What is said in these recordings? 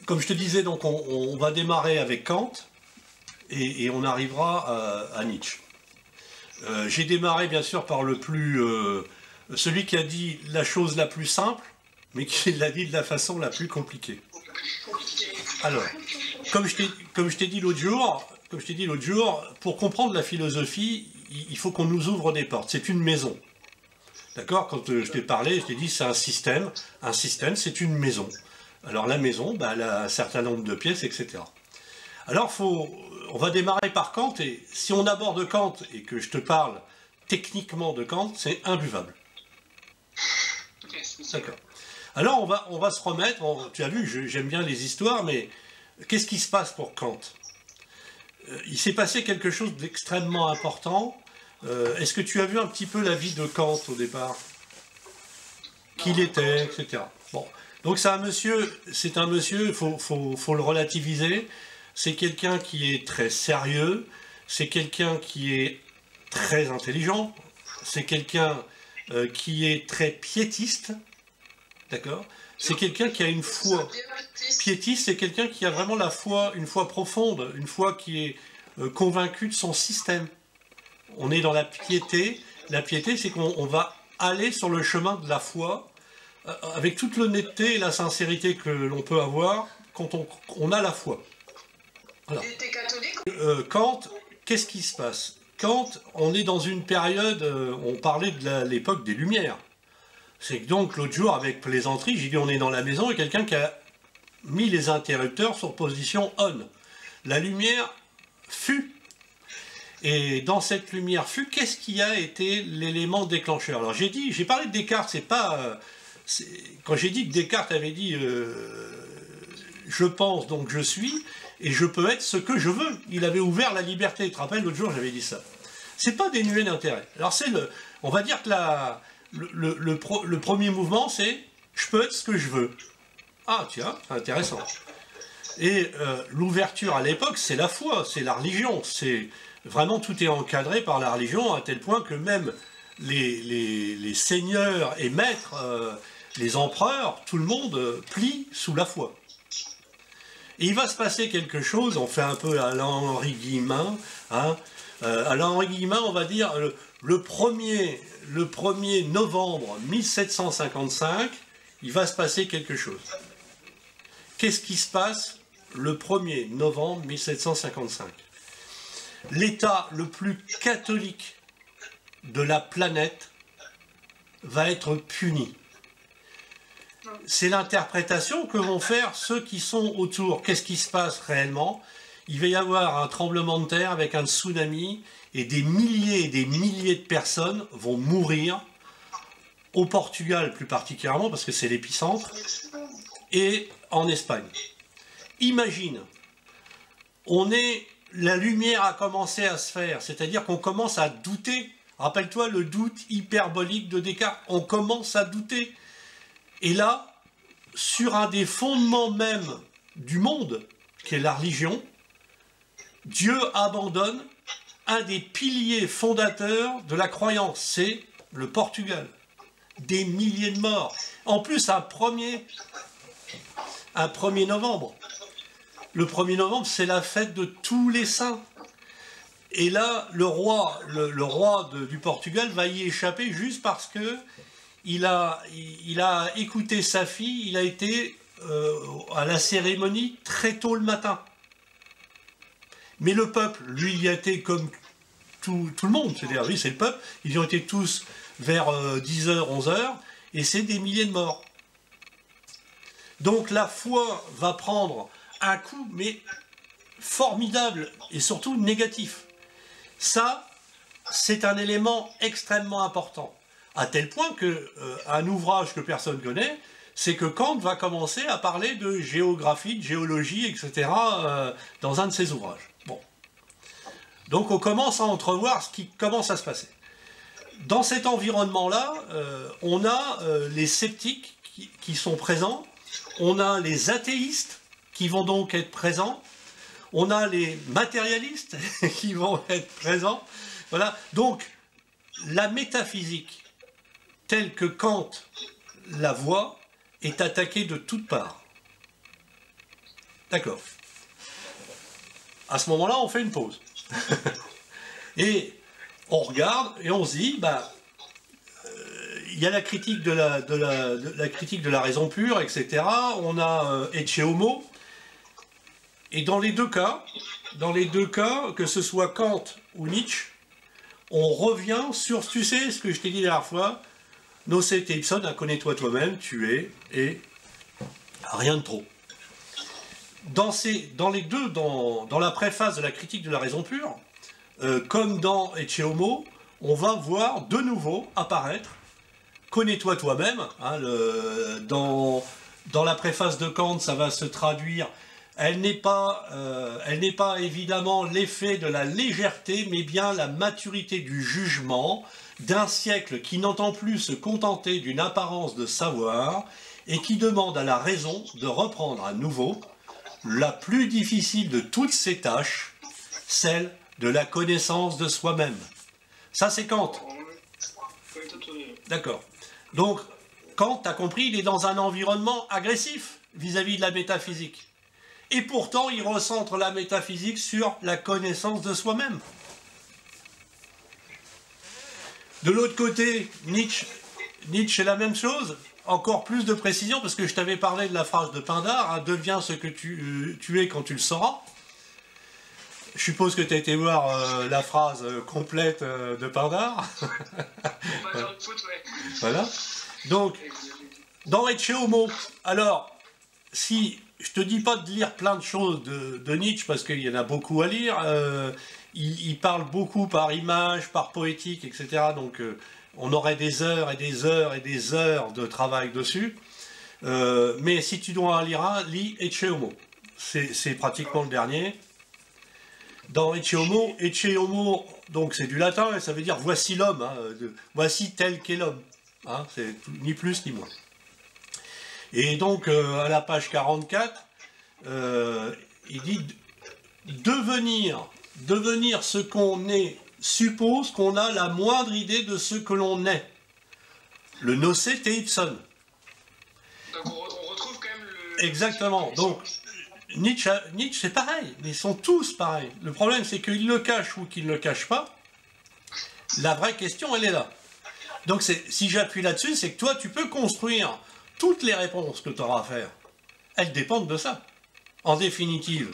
Comme je te disais, donc on va démarrer avec Kant et on arrivera à Nietzsche. J'ai démarré bien sûr par celui qui a dit la chose la plus simple, mais qui l'a dit de la façon la plus compliquée. Alors, comme je t'ai dit l'autre jour, pour comprendre la philosophie, il faut qu'on nous ouvre des portes. C'est une maison. D'accord? Quand je t'ai parlé, je t'ai dit c'est un système. Un système, c'est une maison. Alors la maison, elle a un certain nombre de pièces, etc. Alors on va démarrer par Kant, et si on aborde Kant et que je te parle techniquement de Kant, c'est imbuvable. D'accord. Alors on va se remettre, tu as vu, j'aime bien les histoires, mais qu'est-ce qui se passe pour Kant? Il s'est passé quelque chose d'extrêmement important. Est-ce que tu as vu un petit peu la vie de Kant au départ? Qui il était, etc. Bon. Donc c'est un monsieur, il faut le relativiser, c'est quelqu'un qui est très sérieux, c'est quelqu'un qui est très intelligent, c'est quelqu'un qui est très piétiste, d'accord? C'est quelqu'un qui a une foi piétiste, c'est quelqu'un qui a vraiment la foi, une foi profonde, une foi qui est convaincue de son système. On est dans la piété c'est qu'on va aller sur le chemin de la foi, avec toute l'honnêteté et la sincérité que l'on peut avoir quand on a la foi. Voilà. Il était catholique? Kant, qu'est-ce qui se passe? Kant, on est dans une période, on parlait de l'époque des Lumières. C'est que donc l'autre jour, avec plaisanterie, j'ai dit on est dans la maison et quelqu'un qui a mis les interrupteurs sur position on. La lumière fut. Et dans cette lumière fut, qu'est-ce qui a été l'élément déclencheur? Alors j'ai parlé de Descartes, c'est pas... quand j'ai dit que Descartes avait dit je pense donc je suis et je peux être ce que je veux, il avait ouvert la liberté. Tu te rappelles, l'autre jour j'avais dit ça. C'est pas dénué d'intérêt. Alors on va dire que le premier mouvement c'est je peux être ce que je veux. Ah tiens, c'est intéressant. Et l'ouverture à l'époque c'est la foi, c'est la religion, c'est vraiment tout est encadré par la religion à tel point que même les seigneurs et maîtres, les empereurs, tout le monde plie sous la foi. Et il va se passer quelque chose, on fait un peu à l'Henri Guillemin, hein, à l'Henri Guillemin, on va dire le 1er novembre 1755, il va se passer quelque chose. Qu'est-ce qui se passe le 1er novembre 1755? L'État le plus catholique de la planète va être puni. C'est l'interprétation que vont faire ceux qui sont autour. Qu'est-ce qui se passe réellement? Il va y avoir un tremblement de terre avec un tsunami et des milliers de personnes vont mourir au Portugal plus particulièrement parce que c'est l'épicentre et en Espagne. Imagine, la lumière a commencé à se faire, c'est-à-dire qu'on commence à douter. Rappelle-toi le doute hyperbolique de Descartes, on commence à douter. Et là, sur un des fondements même du monde, qui est la religion, Dieu abandonne un des piliers fondateurs de la croyance, c'est le Portugal. Des milliers de morts. En plus, un 1er novembre. Le 1er novembre, c'est la fête de tous les saints. Et là, le roi du Portugal va y échapper juste parce que il a écouté sa fille, il a été à la cérémonie très tôt le matin. Mais le peuple, lui, il y a été comme tout le monde, c'est-à-dire, oui, c'est le peuple, ils y ont été tous vers 10h, 11h, et c'est des milliers de morts. Donc la foi va prendre un coup, mais formidable, et surtout négatif. Ça, c'est un élément extrêmement important, à tel point qu'un ouvrage que personne connaît, c'est que Kant va commencer à parler de géographie, de géologie, etc. Dans un de ses ouvrages. Bon. Donc on commence à entrevoir ce qui commence à se passer. Dans cet environnement-là, on a les sceptiques qui sont présents, on a les athéistes qui vont donc être présents, on a les matérialistes qui vont être présents. Voilà. Donc la métaphysique, telle que Kant la voit, est attaquée de toutes parts. D'accord. À ce moment-là, on fait une pause. Et on regarde et on se dit, il y a la critique de la critique de la raison pure, etc. On a Ecce Homo. Et dans les deux cas, que ce soit Kant ou Nietzsche, on revient sur, tu sais, ce que je t'ai dit la dernière fois, Nocete ipsum, connais-toi toi-même, tu es, et rien de trop. Dans les deux, dans la préface de la critique de la raison pure, comme dans Ecce Homo, on va voir de nouveau apparaître connais-toi toi-même. Hein, dans la préface de Kant, ça va se traduire. Elle n'est pas évidemment l'effet de la légèreté, mais bien la maturité du jugement d'un siècle qui n'entend plus se contenter d'une apparence de savoir et qui demande à la raison de reprendre à nouveau la plus difficile de toutes ses tâches, celle de la connaissance de soi-même. Ça, c'est Kant. D'accord. Donc, Kant, tu as compris, il est dans un environnement agressif vis-à-vis de la métaphysique. Et pourtant, il recentre la métaphysique sur la connaissance de soi-même. De l'autre côté, Nietzsche, c'est la même chose. Encore plus de précision, parce que je t'avais parlé de la phrase de Pindare, hein, deviens ce que tu es quand tu le sauras. Je suppose que tu as été voir la phrase complète de Pindare. Voilà. Donc, dans Ecce Homo, alors, si je te dis pas de lire plein de choses de Nietzsche, parce qu'il y en a beaucoup à lire, il parle beaucoup par image, par poétique, etc. Donc, on aurait des heures et des heures et des heures de travail dessus. Mais si tu dois en lire un, lis Ecce Homo. C'est pratiquement le dernier. Dans Ecce Homo, donc c'est du latin, et ça veut dire voici l'homme, hein, voici tel qu'est l'homme. Hein, c'est ni plus ni moins. Et donc, à la page 44, il dit devenir ce qu'on est suppose qu'on a la moindre idée de ce que l'on est. Le nocete ipsum. Donc on retrouve quand même le... Exactement. Donc, Nietzsche c'est pareil, mais ils sont tous pareils. Le problème, c'est qu'ils le cachent ou qu'ils ne le cachent pas. La vraie question, elle est là. Donc, si j'appuie là-dessus, c'est que toi, tu peux construire toutes les réponses que tu auras à faire. Elles dépendent de ça. En définitive,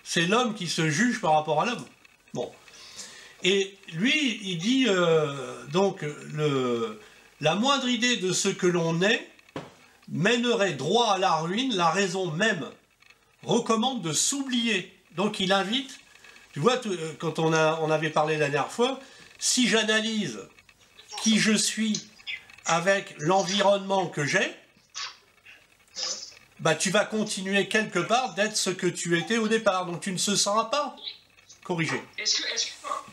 c'est l'homme qui se juge par rapport à l'homme. Bon. Et lui, il dit, donc, la moindre idée de ce que l'on est mènerait droit à la ruine, la raison même recommande de s'oublier. Donc il invite, tu vois, quand on avait parlé la dernière fois, si j'analyse qui je suis avec l'environnement que j'ai, bah tu vas continuer quelque part d'être ce que tu étais au départ, donc tu ne se seras pas corrigé. Est-ce que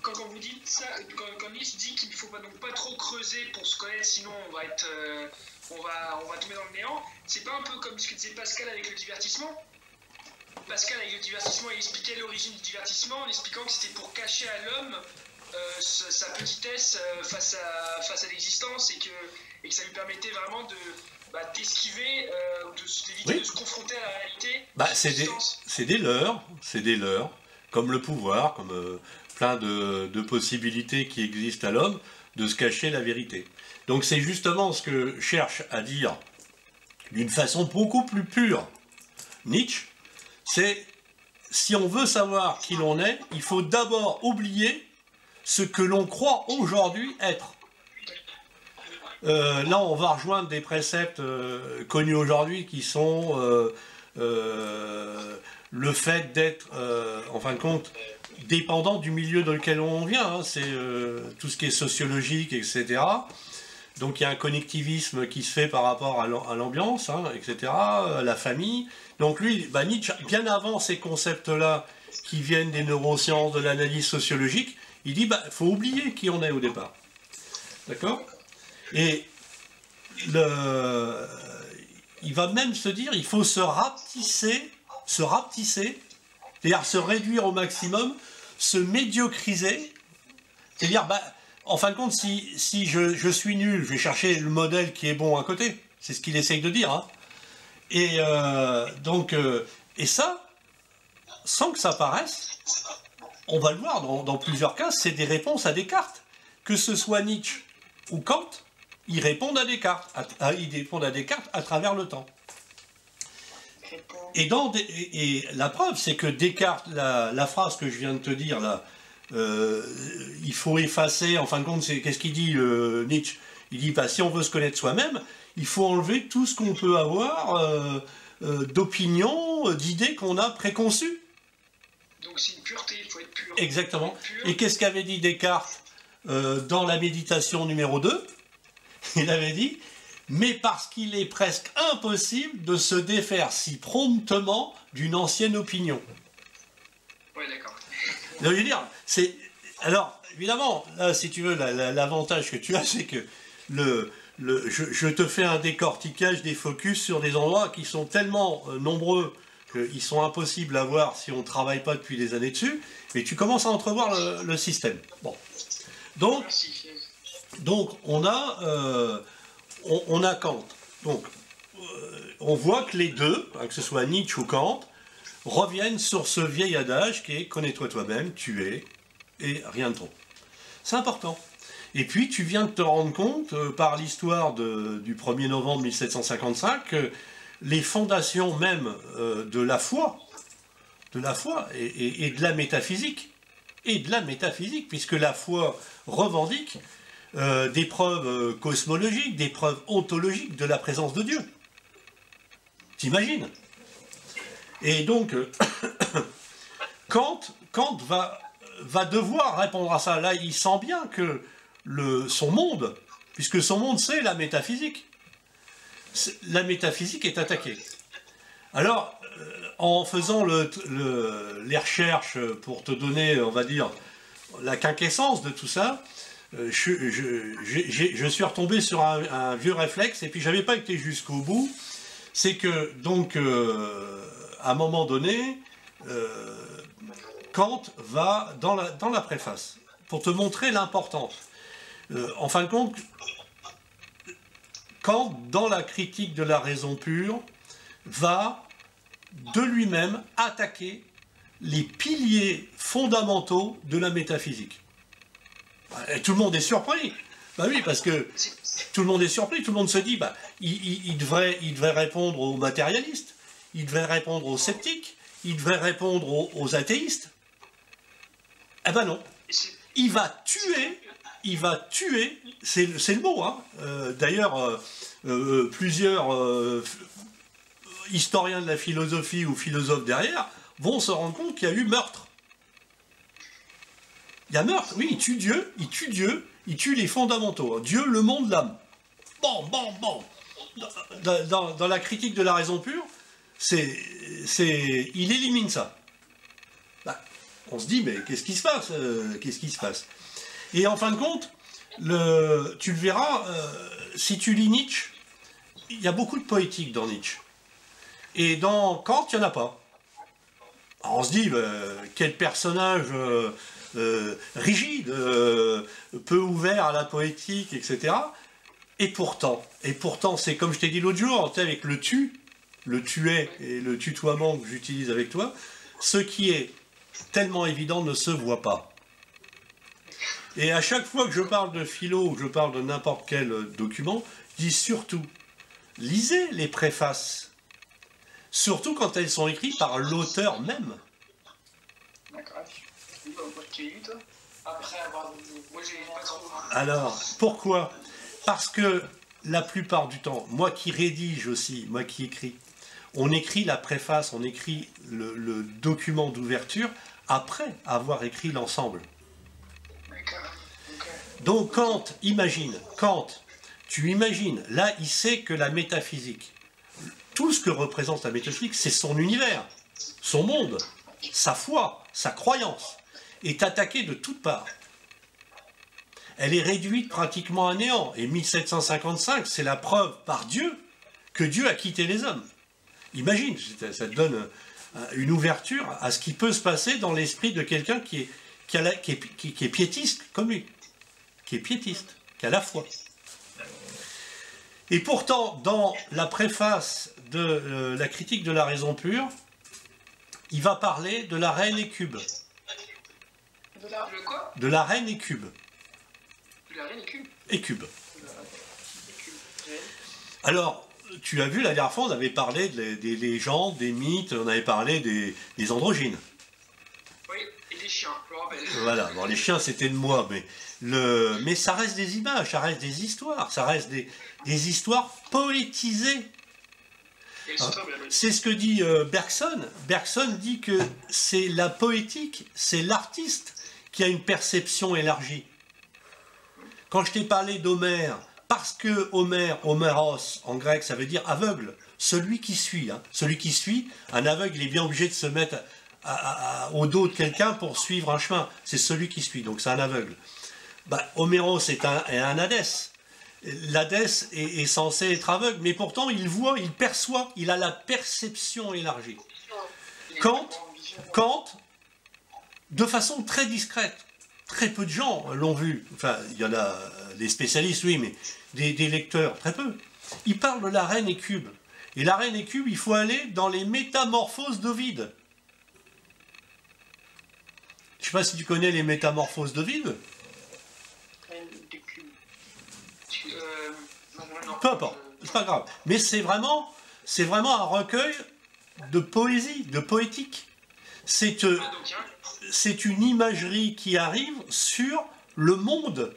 quand vous dites ça, quand Nietzsche dit qu'il ne faut donc pas trop creuser pour se connaître, sinon on va être, on va tomber dans le néant, c'est pas un peu comme ce que disait Pascal avec le divertissement? Pascal, avec le divertissement, il expliquait l'origine du divertissement en expliquant que c'était pour cacher à l'homme sa petitesse face à l'existence et que ça lui permettait vraiment d'esquiver, d'éviter de se confronter à la réalité. C'est des leurrs, comme le pouvoir, comme plein de possibilités qui existent à l'homme, de se cacher la vérité. Donc c'est justement ce que cherche à dire d'une façon beaucoup plus pure Nietzsche. C'est, si on veut savoir qui l'on est, il faut d'abord oublier ce que l'on croit aujourd'hui être. Là, on va rejoindre des préceptes connus aujourd'hui qui sont le fait d'être, en fin de compte, dépendant du milieu dans lequel on vient. Hein, c'est tout ce qui est sociologique, etc. Donc il y a un connectivisme qui se fait par rapport à l'ambiance, hein, etc., à la famille. Donc lui, Nietzsche, bien avant ces concepts-là qui viennent des neurosciences, de l'analyse sociologique, il dit faut oublier qui on est au départ. D'accord? Et il va même se dire il faut se rapetisser, c'est-à-dire se réduire au maximum, se médiocriser, c'est-à-dire en fin de compte, si je suis nul, je vais chercher le modèle qui est bon à côté. C'est ce qu'il essaye de dire. Hein. Et et ça, sans que ça paraisse, on va le voir dans plusieurs cas, c'est des réponses à Descartes. Que ce soit Nietzsche ou Kant, ils répondent à Descartes. Ils répondent à Descartes à travers le temps. Et la preuve, c'est que Descartes, la phrase que je viens de te dire là, il faut effacer, en fin de compte, qu'est-ce qu'il dit Nietzsche? Il dit, si on veut se connaître soi-même, il faut enlever tout ce qu'on peut avoir d'opinions, d'idées qu'on a préconçues. Donc c'est une pureté, il faut être pur. Exactement. Et qu'est-ce qu'avait dit Descartes dans la méditation numéro 2? Il avait dit, mais parce qu'il est presque impossible de se défaire si promptement d'une ancienne opinion. Ouais, d'accord. Donc, je veux dire, alors, évidemment, là, si tu veux, l'avantage que tu as, c'est que je te fais un décortiquage des focus sur des endroits qui sont tellement nombreux qu'ils sont impossibles à voir si on ne travaille pas depuis des années dessus, mais tu commences à entrevoir le système. Bon. Donc on a Kant. Donc, on voit que les deux, que ce soit Nietzsche ou Kant, reviennent sur ce vieil adage qui est « connais-toi toi-même, tu es, et rien de trop ». C'est important. Et puis, tu viens de te rendre compte, par l'histoire du 1er novembre 1755, que les fondations même de la foi et de la métaphysique, puisque la foi revendique des preuves cosmologiques, des preuves ontologiques de la présence de Dieu. T'imagines? Et donc, Kant va devoir répondre à ça. Là, il sent bien que son monde, puisque son monde, c'est la métaphysique. La métaphysique est attaquée. Alors, en faisant les recherches pour te donner, on va dire, la quinquessence de tout ça, je suis retombé sur un vieux réflexe, et puis j'avais pas été jusqu'au bout. C'est que, donc, à un moment donné, Kant va dans la préface, pour te montrer l'importance. En fin de compte, Kant, dans la critique de la raison pure, va de lui-même attaquer les piliers fondamentaux de la métaphysique. Et tout le monde est surpris. Ben oui, parce que tout le monde est surpris, tout le monde se dit, il devrait répondre aux matérialistes, il devrait répondre aux sceptiques, il devrait répondre aux athéistes. Eh ben non. Il va tuer, c'est le mot, hein. D'ailleurs, plusieurs historiens de la philosophie ou philosophes derrière vont se rendre compte qu'il y a eu meurtre. Il y a meurtre, oui, il tue Dieu, il tue les fondamentaux. Dieu, le monde, l'âme. Bon. Dans la critique de la raison pure, il élimine ça. On se dit, mais qu'est-ce qui se passe? Et en fin de compte, tu le verras, si tu lis Nietzsche, il y a beaucoup de poétique dans Nietzsche. Et dans Kant, il n'y en a pas. Alors on se dit, quel personnage rigide, peu ouvert à la poétique, etc. Et pourtant, c'est comme je t'ai dit l'autre jour, avec le tuer et le tutoiement que j'utilise avec toi, ce qui est tellement évident ne se voit pas. Et à chaque fois que je parle de philo ou que je parle de n'importe quel document, je dis surtout, lisez les préfaces. Surtout quand elles sont écrites par l'auteur même. D'accord. Après avoir... Moi, j'ai pas trop... Alors, pourquoi? Parce que la plupart du temps, moi qui rédige aussi, moi qui écris, on écrit la préface, on écrit le document d'ouverture après avoir écrit l'ensemble. Donc Kant, imagine, Tu imagines, là, il sait que la métaphysique, tout ce que représente la métaphysique, c'est son univers, son monde, sa foi, sa croyance, est attaquée de toutes parts. Elle est réduite pratiquement à néant. Et 1755, c'est la preuve par Dieu que Dieu a quitté les hommes. Imagine, ça te donne une ouverture à ce qui peut se passer dans l'esprit de quelqu'un qui est piétiste comme lui, qui est piétiste, qui a la foi. Et pourtant, dans la préface de la critique de la raison pure, il va parler de la reine écube. De quoi? De la reine écube. De la reine écube? Écube. Alors, tu as vu, la dernière fois, on avait parlé des légendes, des mythes, on avait parlé des androgynes. Oui, et des chiens, je me rappelle. Voilà, bon, les chiens, c'était de moi, mais ça reste des images, ça reste des histoires, ça reste des histoires poétisées. C'est ce que dit Bergson. Bergson dit que c'est la poétique, c'est l'artiste qui a une perception élargie. Quand je t'ai parlé d'Homère, parce que Homéros, en grec, ça veut dire aveugle, celui qui suit. Celui qui suit, un aveugle, il est bien obligé de se mettre au dos de quelqu'un pour suivre un chemin. C'est celui qui suit, donc c'est un aveugle. Homéros est un Hadès. L'Hadès est censé être aveugle, mais pourtant il voit, il perçoit, il a la perception élargie. Kant, de façon très discrète, très peu de gens l'ont vu, enfin il y en a des spécialistes, oui, mais des lecteurs, très peu. Il parle de la reine écube. Et la reine écube, il faut aller dans les métamorphoses d'Ovide. Je ne sais pas si tu connais les métamorphoses d'Ovide. Peu importe, c'est pas grave. Mais c'est vraiment un recueil de poésie, de poétique. C'est une imagerie qui arrive sur le monde,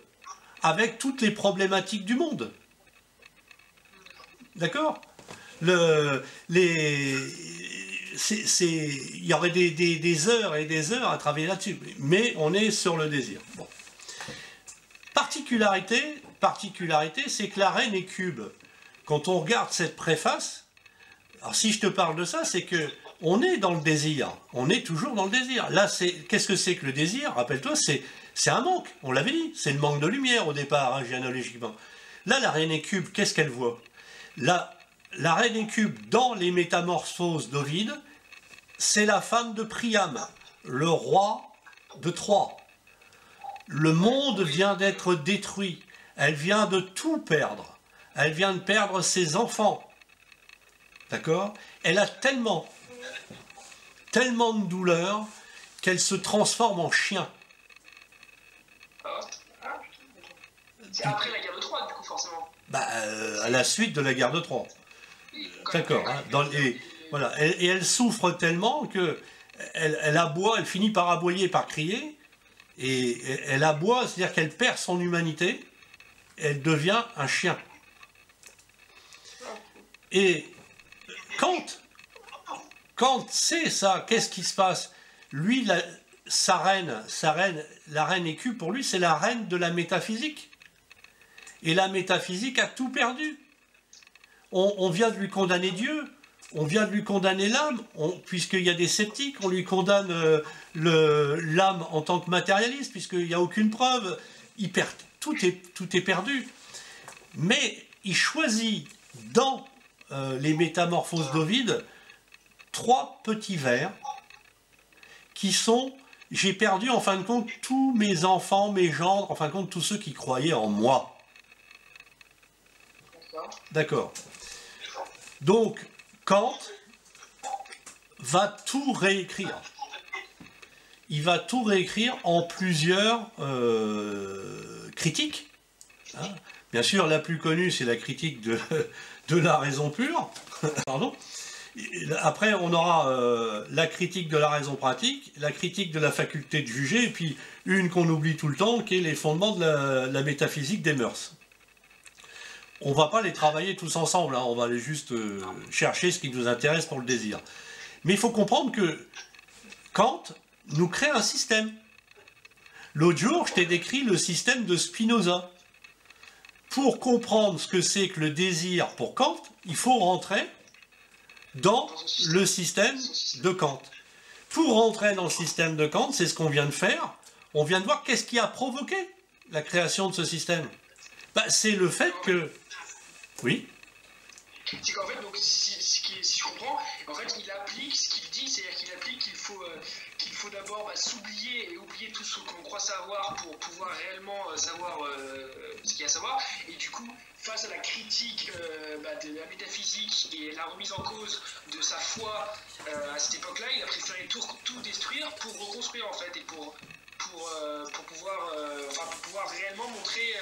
avec toutes les problématiques du monde. D'accord? Il y aurait des heures et des heures à travailler là-dessus, mais on est sur le désir. Bon. Particularité, c'est que la reine écube, quand on regarde cette préface, alors si je te parle de ça, c'est que on est dans le désir, on est toujours dans le désir. Là, qu'est-ce que c'est que le désir? Rappelle-toi, c'est un manque, on l'avait dit, c'est le manque de lumière au départ, généalogiquement. Là, la reine écube, qu'est-ce qu'elle voit? La reine écube, dans les métamorphoses d'Ovide, c'est la femme de Priam, le roi de Troie. Le monde vient d'être détruit. Elle vient de tout perdre. Elle vient de perdre ses enfants. D'accord? Elle a tellement de douleur qu'elle se transforme en chien. C'est après la guerre de Troie, du coup, forcément. À la suite de la guerre de Troie. D'accord. Voilà. Et elle souffre tellement que elle aboie, elle finit par aboyer, par crier. Et elle aboie, c'est-à-dire qu'elle perd son humanité, elle devient un chien. Et Kant sait ça, qu'est-ce qui se passe? Lui, la reine écube, pour lui, c'est la reine de la métaphysique. Et la métaphysique a tout perdu. On vient de lui condamner Dieu, on vient de lui condamner l'âme, puisqu'il y a des sceptiques, on lui condamne l'âme en tant que matérialiste, puisqu'il n'y a aucune preuve, tout est perdu. Mais il choisit dans les métamorphoses d'Ovide 3 petits vers qui sont « J'ai perdu en fin de compte tous mes enfants, mes gendres, en fin de compte tous ceux qui croyaient en moi. » D'accord. Donc, Kant va tout réécrire. Il va tout réécrire en plusieurs critiques. Bien sûr, la plus connue, c'est la critique de la raison pure. Pardon. Après, on aura la critique de la raison pratique, la critique de la faculté de juger, et puis une qu'on oublie tout le temps, qui est les fondements de la métaphysique des mœurs. On ne va pas les travailler tous ensemble, on va aller juste chercher ce qui nous intéresse pour le désir. Mais il faut comprendre que Kant nous crée un système. L'autre jour, je t'ai décrit le système de Spinoza. pour comprendre ce que c'est que le désir pour Kant, il faut rentrer dans le système de Kant. Pour rentrer dans le système de Kant, c'est ce qu'on vient de faire. On vient de voir qu'est-ce qui a provoqué la création de ce système. Bah, c'est le fait que... Oui. C'est qu'en fait, donc, si je comprends, en fait, il applique ce qu'il dit, c'est-à-dire qu'il applique qu'il faut d'abord s'oublier et oublier tout ce qu'on croit savoir pour pouvoir réellement savoir ce qu'il y a à savoir. Et du coup, face à la critique de la métaphysique et la remise en cause de sa foi à cette époque-là, il a préféré tout détruire pour reconstruire, en fait, et pour pouvoir réellement montrer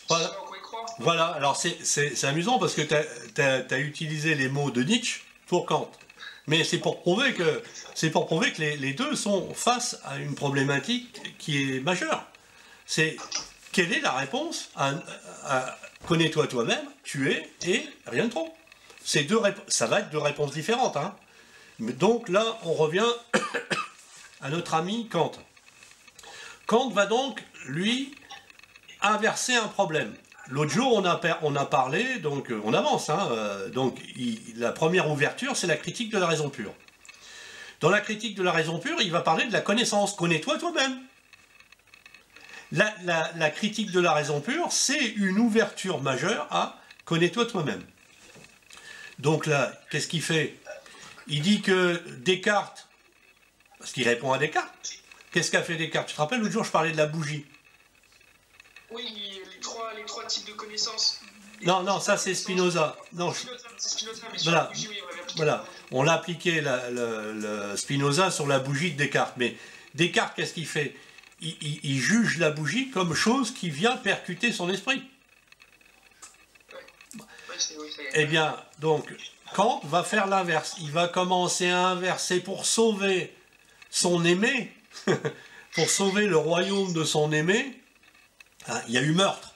Voilà. en quoi il croit. Voilà, alors c'est amusant parce que tu as utilisé les mots de Nietzsche pour Kant. Mais c'est pour prouver que les deux sont face à une problématique qui est majeure. C'est quelle est la réponse à connais-toi toi-même, tu es et rien de trop. Ça va être deux réponses différentes. Hein. Donc là, on revient à notre ami Kant. Kant va donc, lui, inverser un problème. L'autre jour, on a parlé, donc on avance, hein, la première ouverture, c'est la critique de la raison pure. Dans la critique de la raison pure, il va parler de la connaissance. Connais-toi toi-même. La critique de la raison pure, c'est une ouverture majeure à connais-toi toi-même. Donc là, qu'est-ce qu'il fait? Il dit que Descartes, parce qu'il répond à Descartes, qu'est-ce qu'a fait Descartes? Tu te rappelles, l'autre jour, je parlais de la bougie. Oui, les trois types de connaissances. Non, ça c'est Spinoza. Non, c'est Spinoza, mais voilà. sur la bougie, oui, on l'avait appliqué. Voilà, on l'a appliqué le Spinoza sur la bougie de Descartes. Mais Descartes, qu'est-ce qu'il fait? Il juge la bougie comme chose qui vient percuter son esprit. Eh bien, donc, Kant va faire l'inverse. Il va commencer à inverser pour sauver son aimé, pour sauver le royaume de son aimé. Hein, il y a eu meurtre,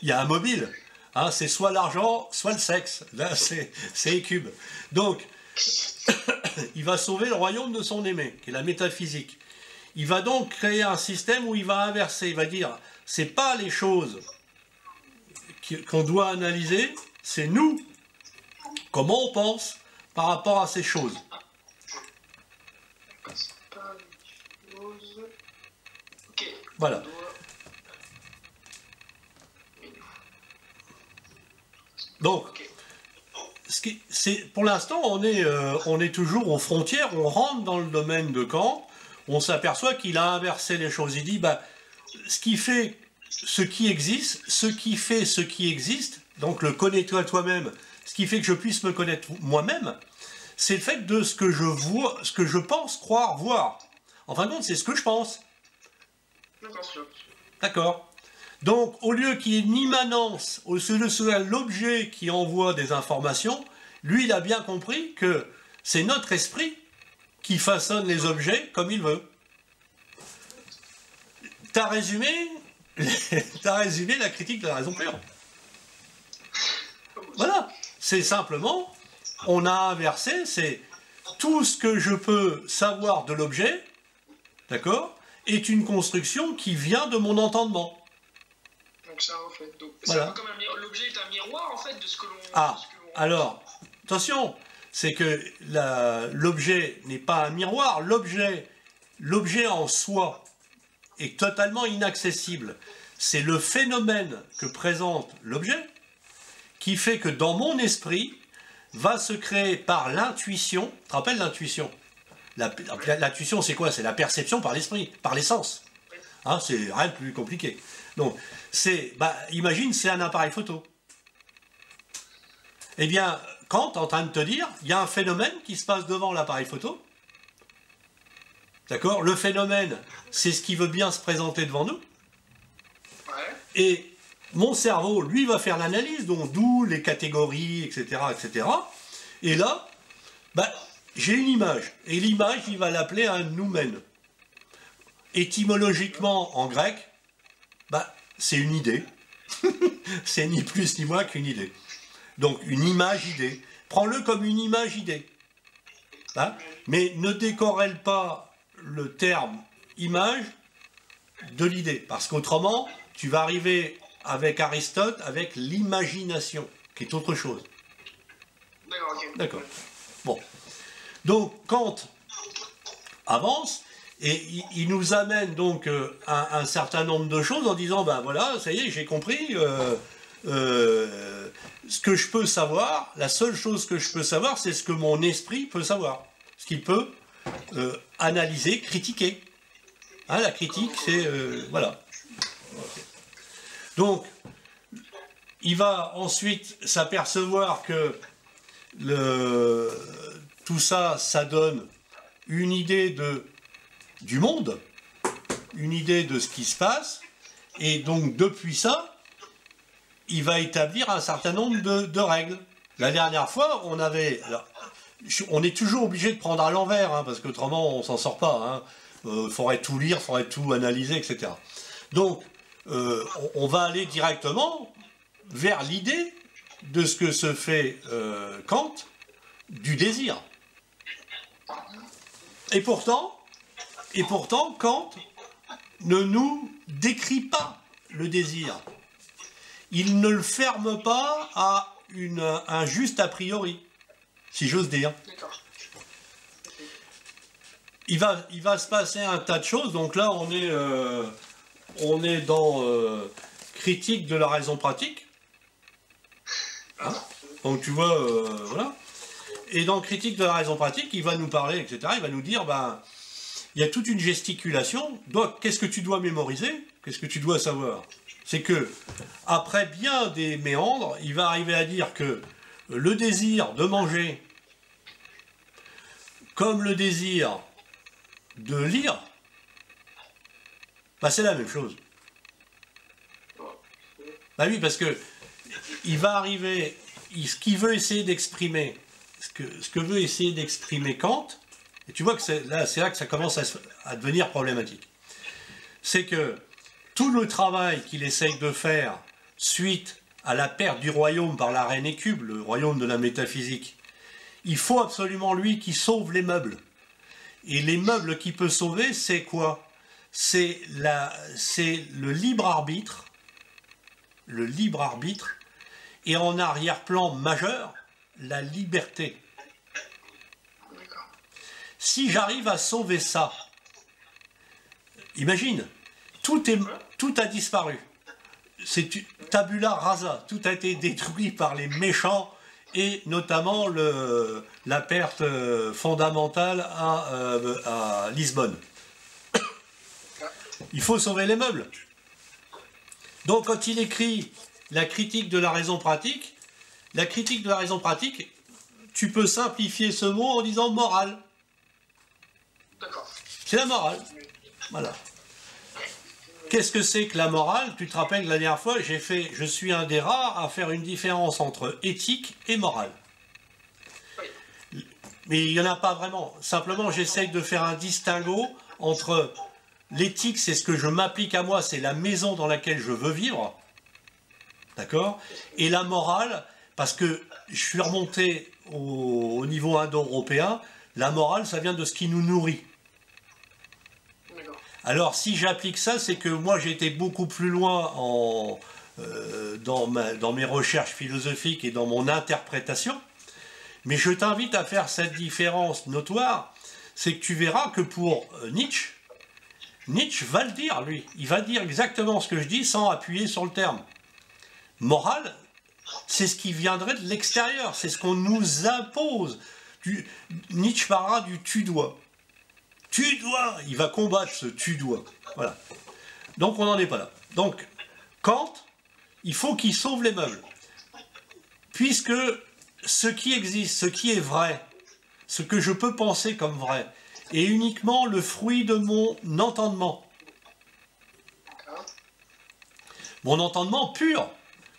il y a un mobile. Hein, c'est soit l'argent, soit le sexe. Là, c'est Écube. Donc, il va sauver le royaume de son aimé, qui est la métaphysique. Il va donc créer un système où il va inverser. Il va dire, c'est pas les choses qu'on doit analyser, c'est nous. Comment on pense par rapport à ces choses. C'est pas les choses. Ok. Voilà. Donc, pour l'instant, on est toujours aux frontières, on rentre dans le domaine de Kant, on s'aperçoit qu'il a inversé les choses. Il dit, ce qui fait ce qui existe, ce qui fait ce qui existe, donc le connais-toi toi-même, ce qui fait que je puisse me connaître moi-même, c'est le fait de ce que je vois, ce que je pense, croire, voir. En fin de compte, c'est ce que je pense. D'accord. Donc, au lieu qu'il y ait une immanence, au lieu de ce l'objet qui envoie des informations, lui, il a bien compris que c'est notre esprit qui façonne les objets comme il veut. T'as résumé la critique de la raison pure. Voilà. C'est simplement, on a inversé, c'est tout ce que je peux savoir de l'objet, d'accord, est une construction qui vient de mon entendement. Donc ça, en fait. Donc, voilà. C'est un peu comme l'objet est un miroir, en fait, de ce que l'on... Ah, alors, attention, c'est que l'objet n'est pas un miroir, l'objet en soi est totalement inaccessible. C'est le phénomène que présente l'objet qui fait que dans mon esprit va se créer par l'intuition. Tu te rappelles l'intuition? L'intuition, c'est quoi? C'est la perception par l'esprit, par les sens. Hein, c'est rien de plus compliqué. Donc, imagine, c'est un appareil photo. Eh bien, Kant est en train de te dire, il y a un phénomène qui se passe devant l'appareil photo. D'accord? Le phénomène, c'est ce qui veut bien se présenter devant nous. Ouais. Et mon cerveau, lui, va faire l'analyse, donc d'où les catégories, etc., etc. Et là, j'ai une image. Et l'image, il va l'appeler un noumen. Étymologiquement, en grec, c'est une idée. C'est ni plus ni moins qu'une idée. Donc, une image-idée. Prends-le comme une image-idée. Hein? Mais ne décorrèle pas le terme image de l'idée. Parce qu'autrement, tu vas arriver avec Aristote, avec l'imagination, qui est autre chose. D'accord, ok. D'accord. Bon. Donc, Kant avance, et il nous amène donc un certain nombre de choses en disant, ben voilà, ça y est, j'ai compris, ce que je peux savoir, la seule chose que je peux savoir, c'est ce que mon esprit peut savoir. Ce qu'il peut analyser, critiquer. Hein, la critique, c'est... voilà. Donc, il va ensuite s'apercevoir que tout ça, ça donne une idée du monde, une idée de ce qui se passe, et donc depuis ça, il va établir un certain nombre de règles. La dernière fois, on est toujours obligé de prendre à l'envers, hein, parce qu'autrement on s'en sort pas. Il faudrait tout lire, il faudrait tout analyser, etc. Donc, on va aller directement vers l'idée de ce que se fait Kant du désir. Et pourtant, Kant ne nous décrit pas le désir. Il ne le ferme pas à un juste a priori, si j'ose dire. Il va se passer un tas de choses. Donc là, on est dans critique de la raison pratique. Hein, donc tu vois, voilà. Et dans critique de la raison pratique, il va nous parler, etc. Il va nous dire, ben, il y a toute une gesticulation. Qu'est-ce que tu dois mémoriser? Qu'est-ce que tu dois savoir? C'est que, après bien des méandres, il va arriver à dire que le désir de manger, comme le désir de lire, bah c'est la même chose. Bah oui, parce que il va arriver, ce qu'il veut essayer d'exprimer, ce que veut essayer d'exprimer Kant, et tu vois que c'est là que ça commence à devenir problématique. C'est que tout le travail qu'il essaye de faire suite à la perte du royaume par la reine Hécube, le royaume de la métaphysique, il faut absolument lui qui sauve les meubles. Et les meubles qu'il peut sauver, c'est quoi? C'est le libre arbitre, et en arrière-plan majeur, la liberté. Si j'arrive à sauver ça, imagine, tout a disparu. C'est tabula rasa, tout a été détruit par les méchants, et notamment la perte fondamentale à Lisbonne. Il faut sauver les meubles. Donc quand il écrit la critique de la raison pratique, tu peux simplifier ce mot en disant morale. C'est la morale. Voilà. Qu'est-ce que c'est que la morale? Tu te rappelles que la dernière fois, je suis un des rares à faire une différence entre éthique et morale. Mais il n'y en a pas vraiment. Simplement, j'essaye de faire un distinguo entre l'éthique, c'est ce que je m'applique à moi, c'est la maison dans laquelle je veux vivre. D'accord? Et la morale, parce que je suis remonté au niveau indo-européen, la morale, ça vient de ce qui nous nourrit. Alors, si j'applique ça, c'est que moi, j'ai été beaucoup plus loin dans mes recherches philosophiques et dans mon interprétation. Mais je t'invite à faire cette différence notoire, c'est que tu verras que pour Nietzsche va le dire, lui. Il va dire exactement ce que je dis sans appuyer sur le terme. Morale, c'est ce qui viendrait de l'extérieur, c'est ce qu'on nous impose. Nietzsche parlera du tu-dois. Tu dois, il va combattre ce tu dois. Voilà. Donc on n'en est pas là. Donc, Kant, il faut qu'il sauve les meubles. Puisque ce qui existe, ce qui est vrai, ce que je peux penser comme vrai, est uniquement le fruit de mon entendement. Mon entendement pur.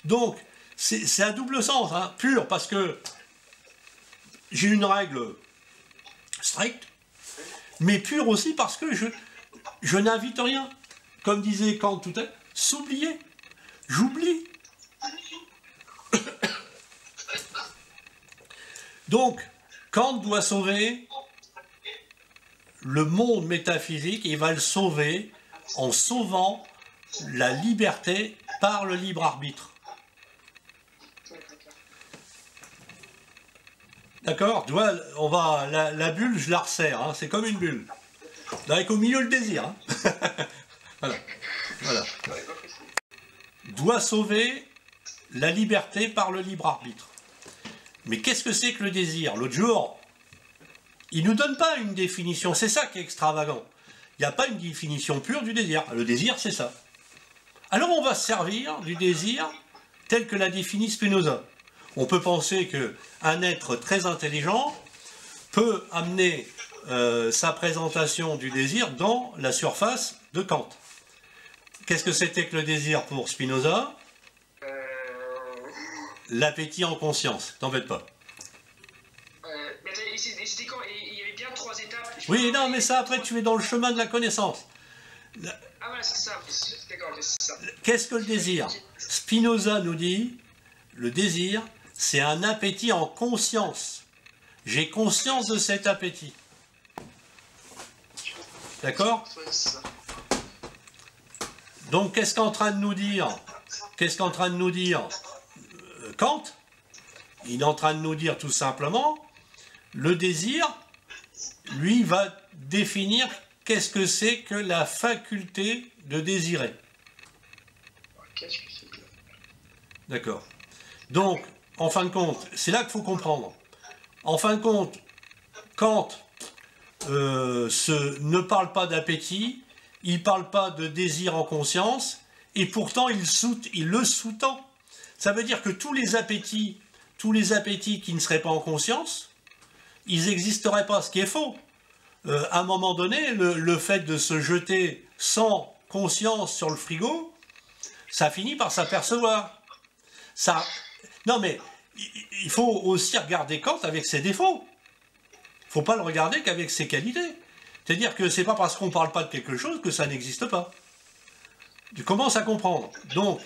Donc, c'est à double sens, hein, pur, parce que j'ai une règle stricte, mais pur aussi parce que je n'invite rien. Comme disait Kant tout à l'heure, s'oublier. J'oublie. Donc, Kant doit sauver le monde métaphysique, et il va le sauver en sauvant la liberté par le libre arbitre. D'accord? Tu vois, la bulle, je la resserre, hein, c'est comme une bulle. Avec au milieu le désir. Hein. Voilà. Voilà. Doit sauver la liberté par le libre arbitre. Mais qu'est-ce que c'est que le désir? L'autre jour, il ne nous donne pas une définition, c'est ça qui est extravagant. Il n'y a pas une définition pure du désir. Le désir, c'est ça. Alors on va se servir du désir tel que l'a défini Spinoza. On peut penser qu'un être très intelligent peut amener sa présentation du désir dans la surface de Kant. Qu'est-ce que c'était que le désir pour Spinoza? L'appétit en conscience, t'embête pas. C'était quand? Il y avait bien 3 étapes. Oui, non, mais ça, après, tu es dans le chemin de la connaissance. Ah voilà, c'est ça, d'accord, c'est ça. Qu'est-ce que le désir? Spinoza nous dit, le désir, c'est un appétit en conscience. J'ai conscience de cet appétit. D'accord? Donc, qu'est-ce qu'est en train de nous dire? Qu'est-ce qu'en train de nous dire Kant? Il est en train de nous dire tout simplement, le désir, lui, va définir qu'est-ce que c'est que la faculté de désirer. D'accord. Donc, en fin de compte, c'est là qu'il faut comprendre. En fin de compte, Kant ne parle pas d'appétit, il ne parle pas de désir en conscience, et pourtant il le sous-tend. Ça veut dire que tous les appétits qui ne seraient pas en conscience, ils n'existeraient pas, ce qui est faux. À un moment donné, le fait de se jeter sans conscience sur le frigo, ça finit par s'apercevoir. Non mais, il faut aussi regarder Kant avec ses défauts. Il ne faut pas le regarder qu'avec ses qualités. C'est-à-dire que c'est pas parce qu'on ne parle pas de quelque chose que ça n'existe pas. Tu commences à comprendre. Donc,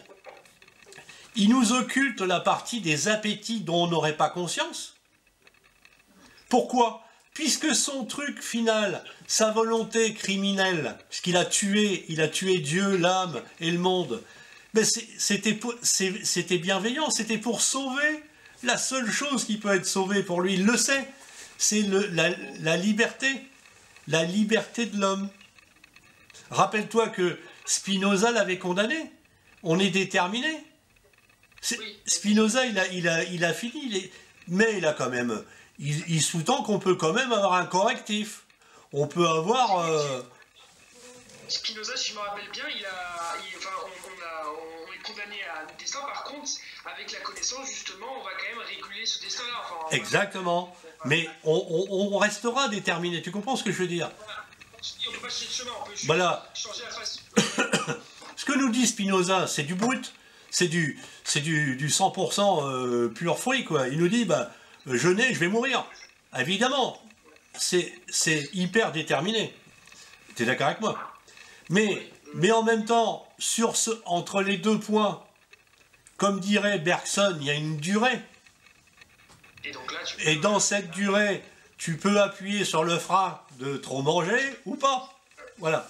il nous occulte la partie des appétits dont on n'aurait pas conscience. Pourquoi? Puisque son truc final, sa volonté criminelle, puisqu'il a tué Dieu, l'âme et le monde, mais c'était bienveillant, c'était pour sauver la seule chose qui peut être sauvée pour lui, il le sait, c'est la liberté de l'homme. Rappelle-toi que Spinoza l'avait condamné, on est déterminé. Spinoza, il a fini, mais il a quand même... Il sous-tend qu'on peut quand même avoir un correctif. On peut avoir... Spinoza, si je me rappelle bien, on est condamné à un destin. Par contre, avec la connaissance, justement, on va quand même réguler ce destin-là. Enfin, exactement. Mais on restera déterminé. Tu comprends ce que je veux dire? On peut pas changer de chemin, on peut changer la face. Ce que nous dit Spinoza, c'est du brut. C'est du 100% pur fruit, quoi. Il nous dit, je nais, je vais mourir. Évidemment, c'est hyper déterminé. Tu es d'accord avec moi? Mais en même temps, entre les deux points, comme dirait Bergson, il y a une durée. Et dans cette durée, tu peux appuyer sur le frein de trop manger ou pas. Voilà.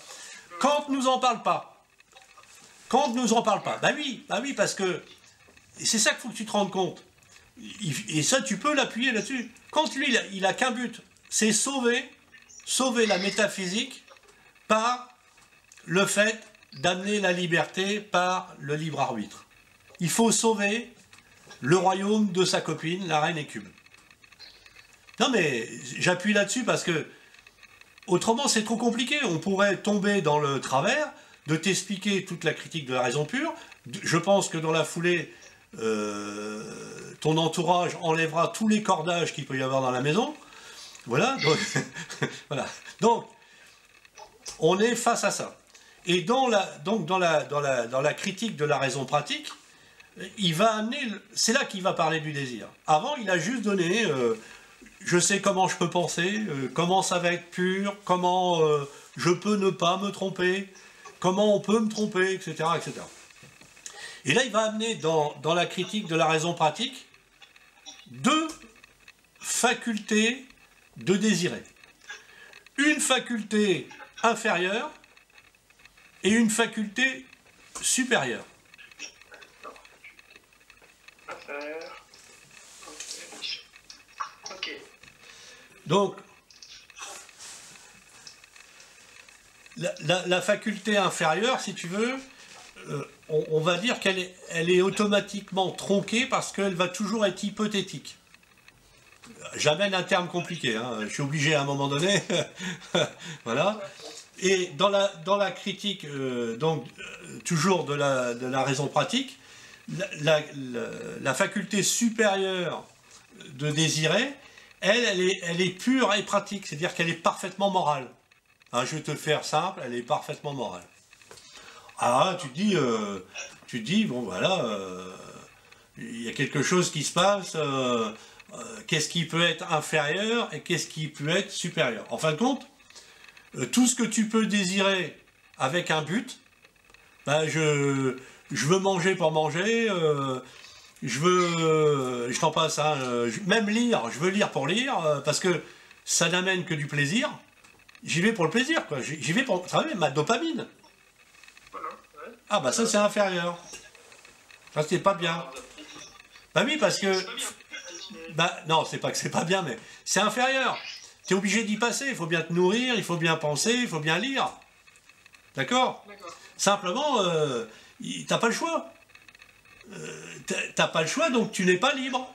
Kant nous en parle pas. Kant nous en parle pas. Bah oui, parce que c'est ça qu'il faut que tu te rendes compte. Et ça, tu peux l'appuyer là-dessus. Kant, lui, il a qu'un but, c'est sauver la métaphysique par le fait d'amener la liberté par le libre arbitre. Il faut sauver le royaume de sa copine, la reine Écube. Non mais, j'appuie là-dessus parce que, autrement c'est trop compliqué. On pourrait tomber dans le travers de t'expliquer toute la critique de la raison pure. Je pense que dans la foulée, ton entourage enlèvera tous les cordages qu'il peut y avoir dans la maison. Voilà. Donc, voilà. Donc, on est face à ça. Et dans la critique de la raison pratique, il va amener... C'est là qu'il va parler du désir. Avant, il a juste donné... je sais comment je peux penser, comment ça va être pur, comment je peux ne pas me tromper, comment on peut me tromper, etc., etc. Et là, il va amener dans la critique de la raison pratique 2 facultés de désirer. Une faculté inférieure et une faculté supérieure. Donc, la faculté inférieure, si tu veux, on va dire qu'elle est automatiquement tronquée parce qu'elle va toujours être hypothétique. J'amène un terme compliqué, hein, je suis obligé à un moment donné. Voilà. Et dans la critique, toujours de la raison pratique, la faculté supérieure de désirer, elle est pure et pratique, c'est-à-dire qu'elle est parfaitement morale. Hein, je vais te le faire simple, elle est parfaitement morale. Alors tu te dis, bon voilà, il y a quelque chose qui se passe, qu'est-ce qui peut être inférieur et qu'est-ce qui peut être supérieur. En fin de compte, tout ce que tu peux désirer avec un but, ben je veux manger pour manger, je t'en passe, hein, même lire, je veux lire pour lire, parce que ça n'amène que du plaisir, j'y vais pour le plaisir, quoi. J'y vais pour travailler ma dopamine. Ah bah ça c'est inférieur. Ça c'est pas bien. Bah oui parce que... Bah non, c'est pas que c'est pas bien, mais c'est inférieur. Tu es obligé d'y passer, il faut bien te nourrir, il faut bien penser, il faut bien lire. D'accord ? Simplement, t'as pas le choix. T'as pas le choix, donc tu n'es pas libre.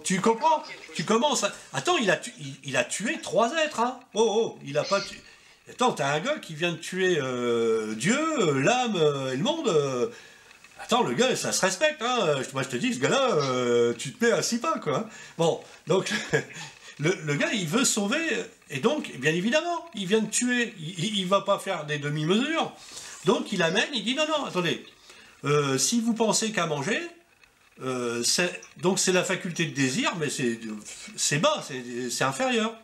Tu comprends ? Tu commences à... Attends, il a tué 3 êtres, hein. Oh, il a pas tué... Attends, t'as un gars qui vient de tuer Dieu, l'âme et le monde. Attends, le gars, ça se respecte, hein. Moi, je te dis, ce gars-là, tu te mets à 6 pas, quoi. Bon, donc, le gars, il veut sauver, et donc, bien évidemment, il vient de tuer. Il va pas faire des demi-mesures. Donc, il amène, il dit, non, attendez, si vous pensez qu'à manger, donc c'est la faculté de désir, mais c'est bas, c'est inférieur.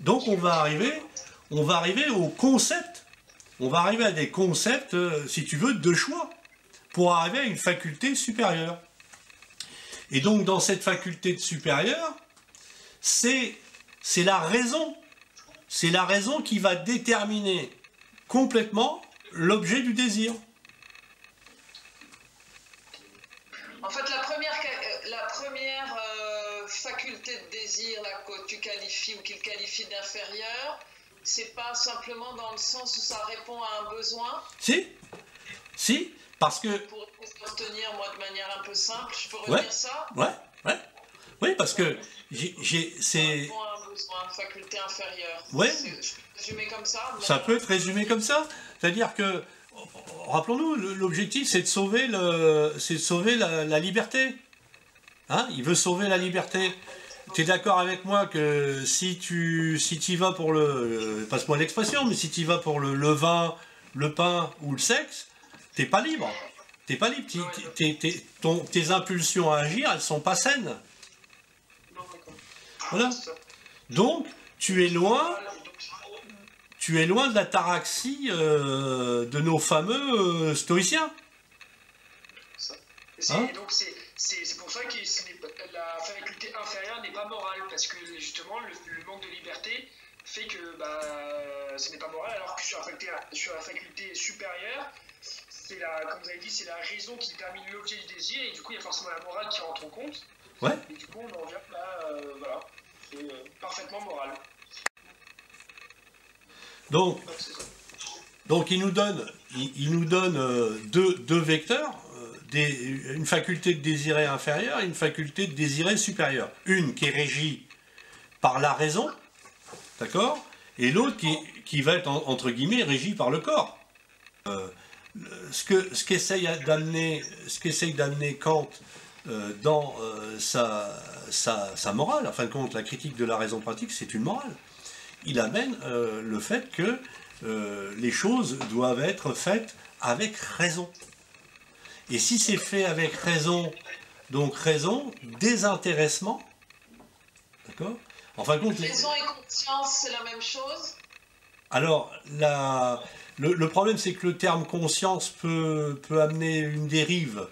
Donc, on va arriver au concept, on va arriver à des concepts, si tu veux, de choix, pour arriver à une faculté supérieure. Et donc, dans cette faculté supérieure, c'est la raison qui va déterminer complètement l'objet du désir. En fait, la première faculté de désir là, que tu qualifies ou qu'il qualifie d'inférieure, c'est pas simplement dans le sens où ça répond à un besoin? Si, parce que... Pour obtenir, moi, de manière un peu simple, je peux redire ça? Oui, parce que Ça répond à un besoin, faculté inférieure. Ouais. Résumé comme ça? Ça peut être résumé comme ça. C'est-à-dire que, rappelons-nous, l'objectif, c'est de sauver la liberté. Hein, il veut sauver la liberté. Tu es d'accord avec moi que si tu y vas pour passe-moi l'expression, mais si tu y vas pour le vin, le pain ou le sexe, t'es pas libre. T'es pas libre. Tes impulsions à agir, elles sont pas saines. Voilà. Donc, tu es loin de la taraxie de nos fameux stoïciens. Donc c'est pour ça que la faculté inférieure n'est pas morale, parce que justement le manque de liberté fait que ce n'est pas moral, alors que sur la faculté supérieure, comme vous avez dit, c'est la raison qui détermine l'objet du désir, et du coup il y a forcément la morale qui rentre en compte. Ouais. Et du coup on en revient là, voilà, c'est parfaitement moral. Donc il nous donne deux vecteurs, une faculté de désirer inférieure et une faculté de désirer supérieure. Une qui est régie par la raison, d'accord, et l'autre qui va être entre guillemets régie par le corps. Ce qu'essaye d'amener Kant dans sa morale, en fin de compte, la critique de la raison pratique, c'est une morale. Il amène le fait que les choses doivent être faites avec raison. Et si c'est fait avec raison, donc raison, désintéressement, d'accord ? En fin de compte, raison et conscience, c'est la même chose? Alors, le problème, c'est que le terme conscience peut amener une dérive.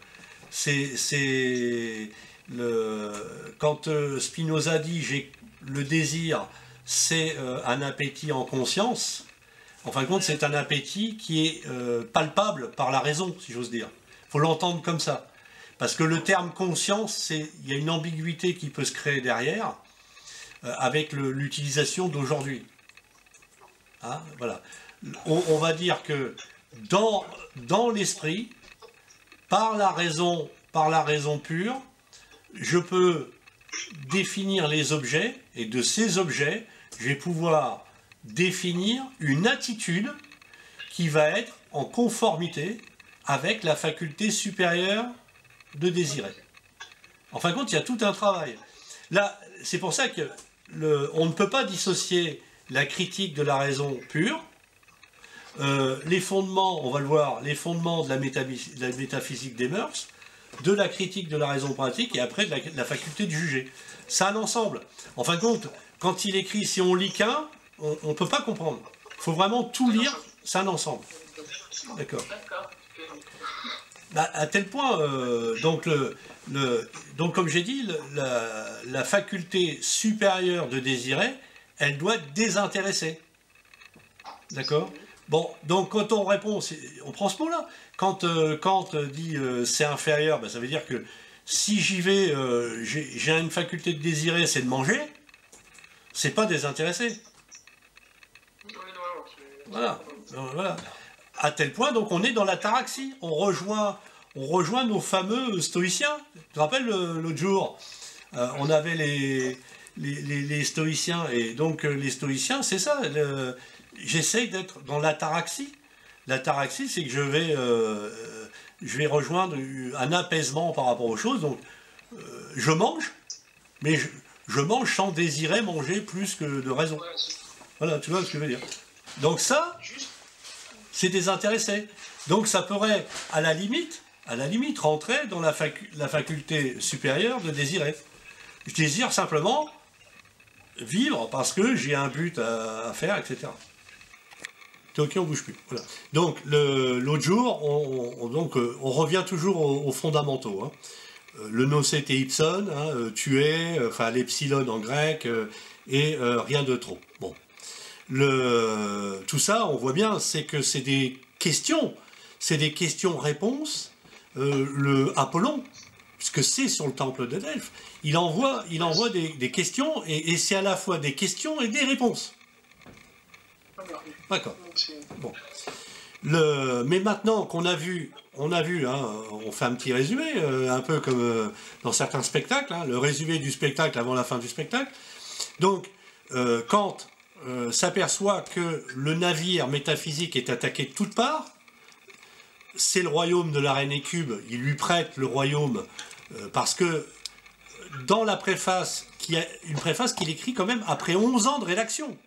Quand Spinoza dit le désir, c'est un appétit en conscience. En fin de compte, c'est un appétit qui est palpable par la raison, si j'ose dire. Il faut l'entendre comme ça. Parce que le terme conscience, il y a une ambiguïté qui peut se créer derrière, avec l'utilisation d'aujourd'hui. Hein, voilà. On va dire que dans l'esprit, par la raison pure, je peux définir les objets, et de ces objets, je vais pouvoir définir une attitude qui va être en conformité avec la faculté supérieure de désirer. En fin de compte, il y a tout un travail. Là, c'est pour ça que on ne peut pas dissocier la critique de la raison pure, les fondements, on va le voir, les fondements de la métaphysique des mœurs, de la critique de la raison pratique et après de la faculté de juger. C'est un ensemble. En fin de compte, quand il écrit, si on lit qu'un, on ne peut pas comprendre. Il faut vraiment tout lire, c'est un ensemble. D'accord. Bah, à tel point, donc comme j'ai dit, la faculté supérieure de désirer, elle doit être désintéressée. D'accord. Bon, donc quand on répond, on prend ce mot-là. Quand Kant dit c'est inférieur, ben, ça veut dire que si j'y vais, j'ai une faculté de désirer, c'est de manger, c'est pas désintéressé. Voilà. Voilà. À tel point, donc on est dans l'ataraxie. On rejoint nos fameux stoïciens. Tu te rappelles l'autre jour, on avait les stoïciens, et donc les stoïciens, c'est ça. J'essaye d'être dans l'ataraxie. L'ataraxie, c'est que je vais rejoindre un apaisement par rapport aux choses. Donc, je mange, mais je mange sans désirer manger plus que de raison. Voilà, tu vois ce que je veux dire. Donc ça, c'est désintéressé. Donc ça pourrait, à la limite, rentrer dans la faculté supérieure de désirer. Je désire simplement vivre parce que j'ai un but à faire, etc. Ok, on bouge plus. Voilà. Donc l'autre jour, on revient toujours aux fondamentaux. Hein. Le nocete ipson, hein, tuer, enfin l'epsilon en grec, et rien de trop. Bon. Tout ça, on voit bien, c'est que c'est des questions-réponses. Le Apollon, puisque c'est sur le temple de Delphes, il envoie des questions, et c'est à la fois des questions et des réponses. D'accord. Bon. Mais maintenant qu'on a vu, hein, on fait un petit résumé, un peu comme dans certains spectacles, hein, le résumé du spectacle avant la fin du spectacle. Donc, Kant s'aperçoit que le navire métaphysique est attaqué de toutes parts. C'est le royaume de la reine Écube, il lui prête le royaume, parce que dans la préface, une préface qu'il écrit quand même après 11 ans de rédaction.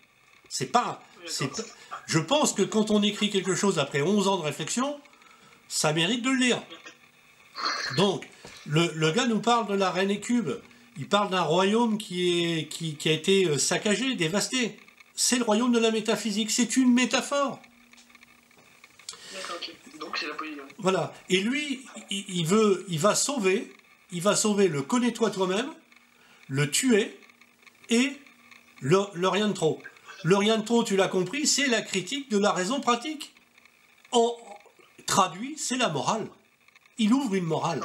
Je pense que quand on écrit quelque chose après 11 ans de réflexion, ça mérite de le lire. Donc, le gars nous parle de la reine Écube, il parle d'un royaume qui a été saccagé, dévasté. C'est le royaume de la métaphysique, c'est une métaphore. D'accord, ok. Donc c'est la polygamie. Voilà. Et lui, il va sauver le connais-toi toi-même, le tuer et le rien de trop. Le rien de trop, tu l'as compris, c'est la critique de la raison pratique. Traduit, c'est la morale. Il ouvre une morale.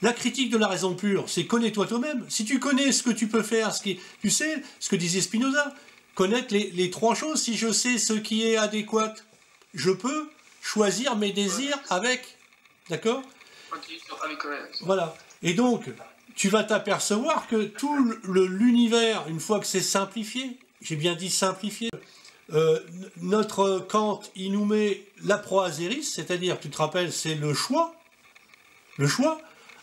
La critique de la raison pure, c'est connais-toi toi-même. Si tu connais ce que tu peux faire, tu sais ce que disait Spinoza, connaître les trois choses. Si je sais ce qui est adéquat, je peux choisir mes désirs avec. D'accord ? Voilà. Et donc, tu vas t'apercevoir que tout l'univers, une fois que c'est simplifié, j'ai bien dit simplifié, notre Kant, il nous met la proaséris, c'est-à-dire, tu te rappelles, c'est le choix,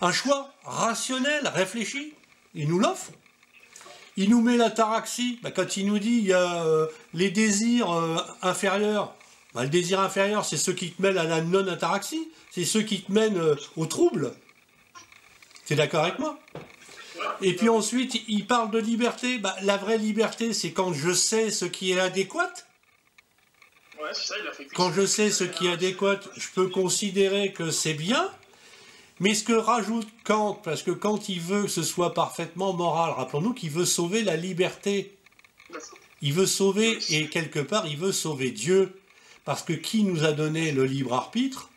un choix rationnel, réfléchi, il nous l'offre. Il nous met l'ataraxie, quand il nous dit il y a les désirs inférieurs, le désir inférieur, c'est ceux qui te mènent à la non-ataraxie, c'est ceux qui te mènent au trouble. Tu es d'accord avec moi ? Et puis ensuite, il parle de liberté. La vraie liberté, c'est quand je sais ce qui est adéquat. Ouais, c'est ça, il a fait. Quand je sais ce qui est adéquat, je peux considérer que c'est bien. Mais ce que rajoute Kant, parce que Kant, il veut que ce soit parfaitement moral. Rappelons-nous qu'il veut sauver la liberté. Il veut sauver, et quelque part, il veut sauver Dieu. Parce que qui nous a donné le libre arbitre ?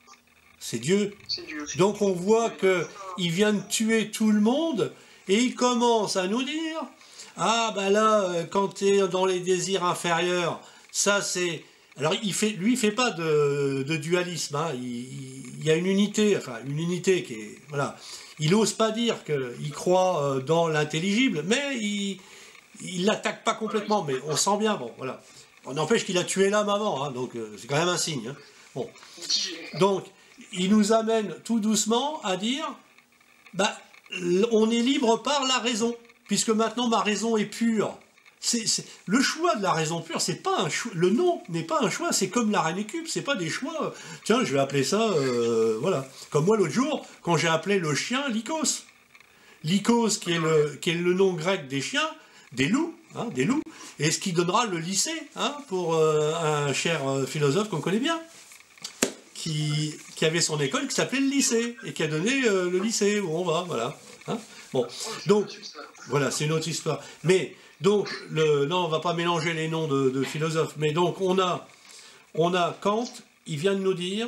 c'est Dieu. C'est Dieu. Donc on voit qu'il vient de tuer tout le monde et il commence à nous dire « Ah ben là, quand tu es dans les désirs inférieurs, ça c'est... » Alors lui il fait pas de dualisme, hein. Il y a une unité qui est... Voilà. Il n'ose pas dire qu'il croit dans l'intelligible, mais il l'attaque pas complètement, mais on sent bien, bon, voilà. On n'empêche qu'il a tué la maman, hein, donc c'est quand même un signe. Hein. Bon. Donc, il nous amène tout doucement à dire, bah, on est libre par la raison, puisque maintenant ma raison est pure. Le choix de la raison pure, c'est pas un choix. Le nom n'est pas un choix, c'est comme la reine et cube, c'est pas des choix. Tiens, je vais appeler ça, voilà. Comme moi l'autre jour, quand j'ai appelé le chien Lycos. Lycos, qui est le nom grec des chiens, des loups, et ce qui donnera le lycée, hein, pour un cher philosophe qu'on connaît bien, qui avait son école qui s'appelait le lycée, et qui a donné le lycée où on va, voilà. Hein. Bon, donc, voilà, c'est une autre histoire. Mais, donc, non, on va pas mélanger les noms de philosophes, mais donc, on a Kant, il vient de nous dire,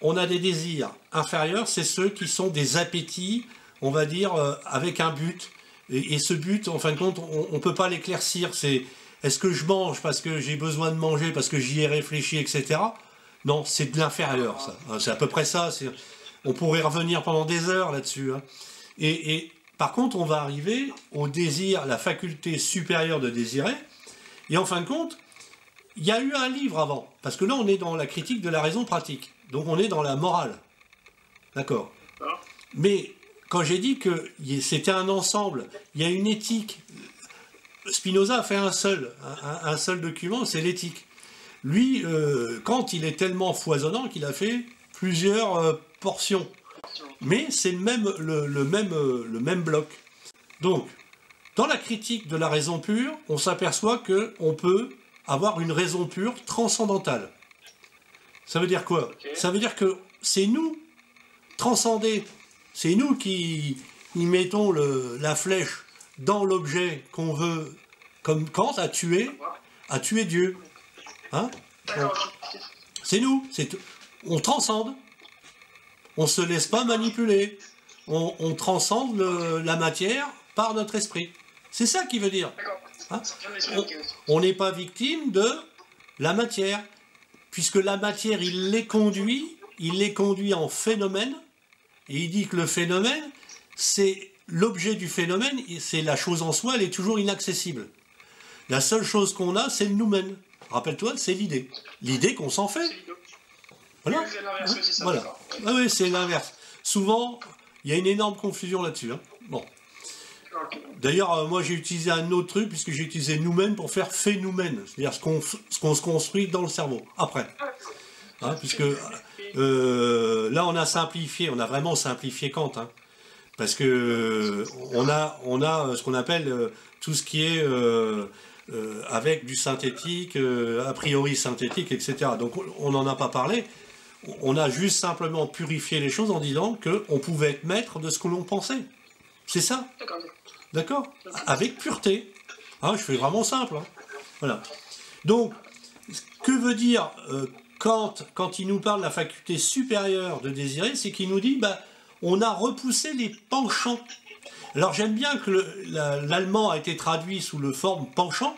on a des désirs inférieurs, c'est ceux qui sont des appétits, on va dire, avec un but. Et ce but, en fin de compte, on ne peut pas l'éclaircir. C'est est-ce que je mange parce que j'ai besoin de manger, parce que j'y ai réfléchi, etc. Non, c'est de l'inférieur, ça. C'est à peu près ça. On pourrait revenir pendant des heures là-dessus. Hein. Et par contre, on va arriver au désir, la faculté supérieure de désirer. Et en fin de compte, il y a eu un livre avant. Parce que là, on est dans la critique de la raison pratique. Donc, on est dans la morale. D'accord. Mais... Quand j'ai dit que c'était un ensemble, il y a une éthique. Spinoza a fait un seul document, c'est l'éthique. Lui, Kant, il est tellement foisonnant qu'il a fait plusieurs portions. Mais c'est le même bloc. Donc, dans la critique de la raison pure, on s'aperçoit qu'on peut avoir une raison pure transcendantale. Ça veut dire quoi? Ça veut dire que c'est nous, transcendés. C'est nous qui mettons la flèche dans l'objet qu'on veut, comme Kant a tué Dieu. Hein? C'est nous, on transcende. On ne se laisse pas manipuler. On transcende la matière par notre esprit. C'est ça qui veut dire. Hein? On n'est pas victime de la matière, puisque la matière, il les conduit en phénomène. Et il dit que le phénomène, c'est l'objet du phénomène, c'est la chose en soi, elle est toujours inaccessible. La seule chose qu'on a, c'est le noumen. Rappelle-toi, c'est l'idée. L'idée qu'on s'en fait. Voilà. Voilà. Ah oui, c'est l'inverse. Souvent, il y a une énorme confusion là-dessus. Hein. Bon. D'ailleurs, moi j'ai utilisé un autre truc, puisque j'ai utilisé noumen pour faire phénomène, c'est-à-dire ce qu'on se construit dans le cerveau. Après. Hein, puisque... là, on a vraiment simplifié Kant, hein, parce que on a ce qu'on appelle tout ce qui est avec du synthétique, a priori synthétique, etc. Donc, on n'en a pas parlé. On a juste simplement purifié les choses en disant qu'on pouvait être maître de ce que l'on pensait. C'est ça. D'accord. Avec pureté. Hein, je fais vraiment simple. Hein. Voilà. Donc, que veut dire quand il nous parle de la faculté supérieure de désirer, c'est qu'il nous dit, bah, on a repoussé les penchants. Alors j'aime bien que l'allemand a été traduit sous le forme penchant,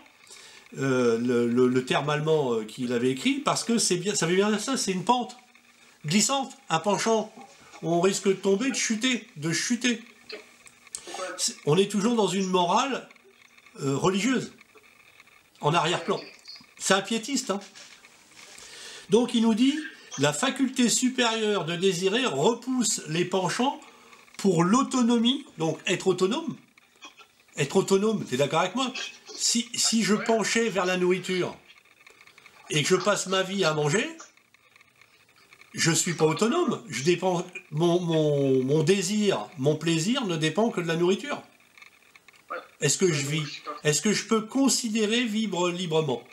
le terme allemand qu'il avait écrit, parce que ça veut bien dire ça, c'est une pente glissante, un penchant. On risque de tomber, de chuter. On est toujours dans une morale religieuse, en arrière-plan. C'est un piétiste, hein. Donc il nous dit, la faculté supérieure de désirer repousse les penchants pour l'autonomie, donc être autonome. Être autonome, tu es d'accord avec moi? Si je penchais vers la nourriture et que je passe ma vie à manger, je ne suis pas autonome. Je dépends, mon désir, mon plaisir ne dépend que de la nourriture. Est-ce que je vis? Est-ce que je peux considérer vivre librement?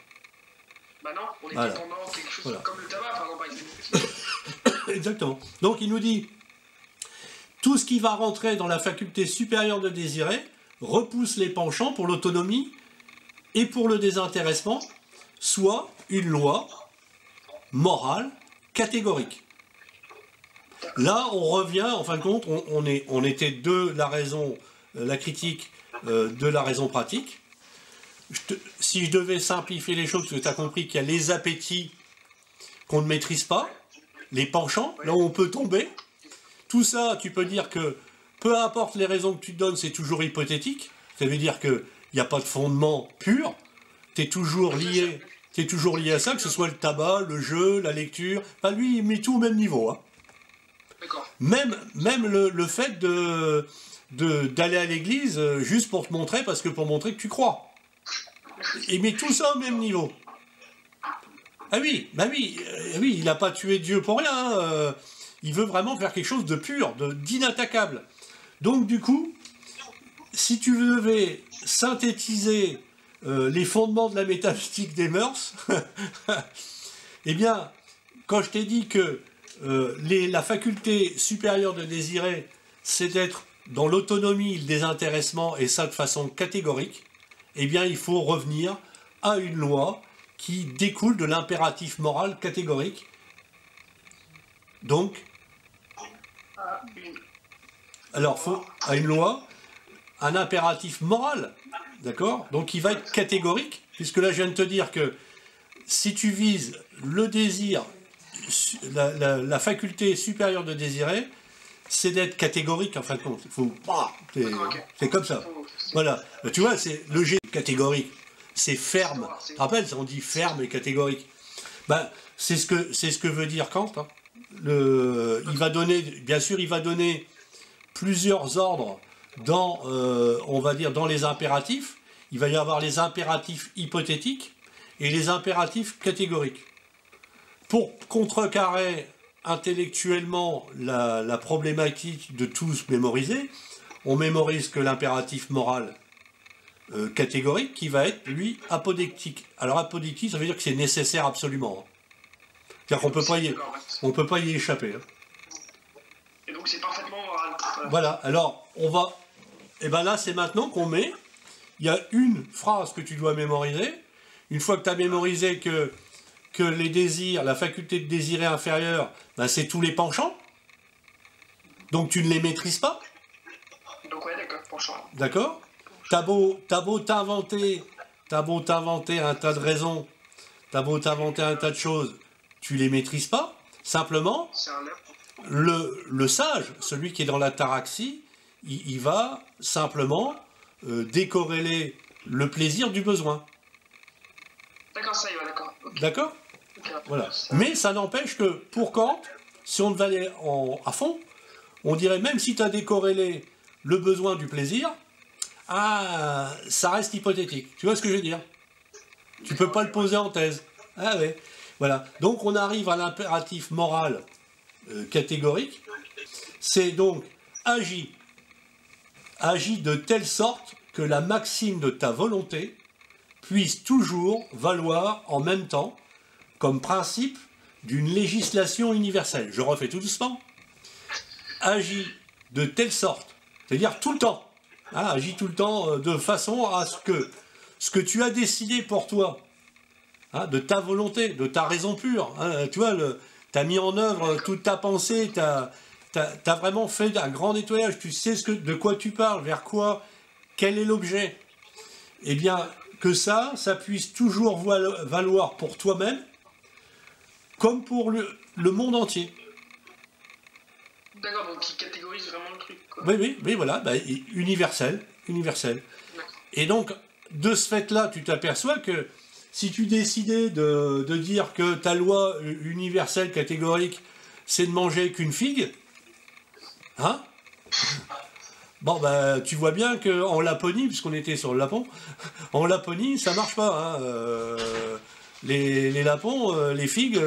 Bah non, on est dépendant de quelque chose comme le tabac, par exemple. Exactement. Donc il nous dit, tout ce qui va rentrer dans la faculté supérieure de désirer repousse les penchants pour l'autonomie et pour le désintéressement, soit une loi morale catégorique. Là, on revient, en fin de compte, on était de la raison, la critique de la raison pratique. Si je devais simplifier les choses, parce que tu as compris qu'il y a les appétits qu'on ne maîtrise pas, les penchants, là où on peut tomber. Tout ça, tu peux dire que peu importe les raisons que tu te donnes, c'est toujours hypothétique. Ça veut dire qu'il n'y a pas de fondement pur. Tu es toujours lié à ça, que ce soit le tabac, le jeu, la lecture. Enfin, lui, il met tout au même niveau. Hein. Même le fait d'aller à l'église juste pour te montrer, parce que pour montrer que tu crois. Il met tout ça au même niveau. Ah oui, bah oui, il n'a pas tué Dieu pour rien. Hein. Il veut vraiment faire quelque chose de pur, d'inattaquable. Donc du coup, si tu devais synthétiser les fondements de la métaphysique des mœurs, eh bien, quand je t'ai dit que la faculté supérieure de désirer, c'est d'être dans l'autonomie, le désintéressement, et ça de façon catégorique, eh bien, il faut revenir à une loi qui découle de l'impératif moral catégorique. Donc, alors, faut à une loi, un impératif moral, d'accord? Donc, il va être catégorique, puisque là, je viens de te dire que si tu vises le désir, la faculté supérieure de désirer, c'est d'être catégorique en fin de compte. C'est comme ça. Voilà. Tu vois, c'est le G catégorique. C'est ferme. Tu te rappelles, on dit ferme et catégorique. Ben, c'est ce que veut dire Kant. Hein. Il va donner, bien sûr, il va donner plusieurs ordres dans, on va dire, dans les impératifs. Il va y avoir les impératifs hypothétiques et les impératifs catégoriques. Pour contrecarrer intellectuellement la problématique de tous mémoriser, on mémorise que l'impératif moral catégorique qui va être, lui, apodictique. Alors apodictique, ça veut dire que c'est nécessaire absolument. Hein. C'est-à-dire qu'on ne peut pas y échapper. Hein. Et donc c'est parfaitement moral. Voilà, alors on va... Et bien là, c'est maintenant qu'on met... Il y a une phrase que tu dois mémoriser. Une fois que tu as mémorisé que les désirs, la faculté de désirer inférieure, ben c'est tous les penchants. Donc tu ne les maîtrises pas. Donc ouais, d'accord, penchant. D'accord. T'as beau t'inventer un tas de raisons, t'as beau t'inventer un tas de choses, tu les maîtrises pas. Simplement, le sage, celui qui est dans l'ataraxie, il va simplement décorréler le plaisir du besoin. D'accord, ça y va, d'accord. Okay. D'accord. Voilà. Mais ça n'empêche que, pour Kant, si on devait aller à fond, on dirait même si tu as décorrélé le besoin du plaisir, ça reste hypothétique. Tu vois ce que je veux dire? Tu peux pas le poser en thèse. Ah ouais. Voilà. Donc on arrive à l'impératif moral catégorique. C'est donc agis de telle sorte que la maxime de ta volonté puisse toujours valoir en même temps comme principe d'une législation universelle. Je refais tout doucement. Agis de telle sorte, c'est-à-dire tout le temps. Hein, agis tout le temps de façon à ce que tu as décidé pour toi, hein, de ta volonté, de ta raison pure. Hein, tu vois, tu as mis en œuvre toute ta pensée, tu as vraiment fait un grand nettoyage, tu sais de quoi tu parles, vers quoi, quel est l'objet. Eh bien, que ça puisse toujours valoir pour toi-même, comme pour le monde entier. D'accord, donc il catégorise vraiment le truc. Quoi. Oui, voilà, bah, universel. Et donc, de ce fait-là, tu t'aperçois que si tu décidais de dire que ta loi universelle catégorique, c'est de manger qu'une figue, hein? Bon, bah, tu vois bien qu'en Laponie, puisqu'on était sur le Lapon, en Laponie, ça marche pas. Hein, les lapons, les figues,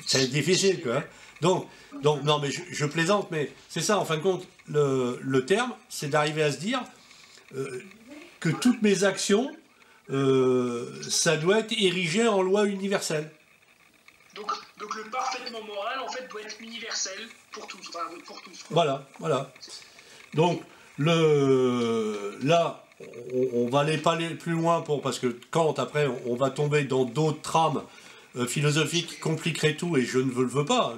c'est difficile, quoi. Donc, non, mais je plaisante, mais c'est ça, en fin de compte, le terme, c'est d'arriver à se dire que toutes mes actions, ça doit être érigé en loi universelle. Donc le parfaitement moral, en fait, doit être universel pour tous. Enfin, pour tous. Quoi. Voilà. Donc, là, on va pas aller plus loin parce que quand après, on va tomber dans d'autres trames philosophiques qui compliqueraient tout, et je ne le veux pas.